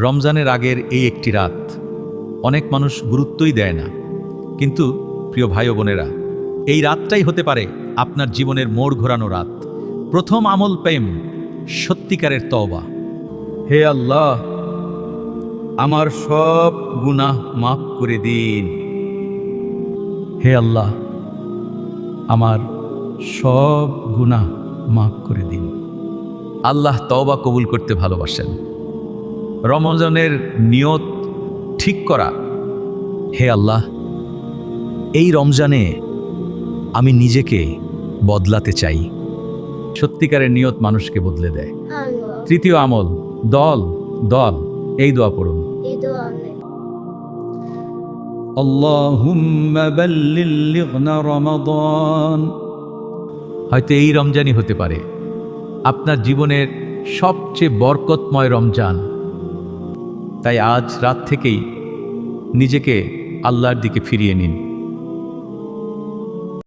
রমজানের আগের এই একটি রাত অনেক মানুষ গুরুত্বই দেয় না, কিন্তু প্রিয় ভাই ও বোনেরা, এই রাতটাই হতে পারে আপনার জীবনের মোড় ঘোরানো রাত। প্রথম আমল প্রেম, সত্যিকারের তওবা। হে আল্লাহ, আমার সব গুনাহ মাফ করে দিন। হে আল্লাহ, আমার সব গুনাহ মাফ করে দিন। আল্লাহ তওবা কবুল করতে ভালোবাসেন। রমজানের নিয়ত ঠিক করা, হে আল্লাহ, এই রমজানে আমি নিজেকে বদলাতে চাই। সত্যিকারের নিয়ত মানুষকে বদলে দেয়। তৃতীয় আমল, দল দল এই দোয়া পড়ুন। আল্লাহুম্মা বাল্লিগনা রমাদান। হয়তো এই রমজানই হতে পারে আপনার জীবনের সবচেয়ে বরকতময় রমজান। তাই আজ রাত থেকেই নিজেকে আল্লাহর দিকে ফিরিয়ে নিন।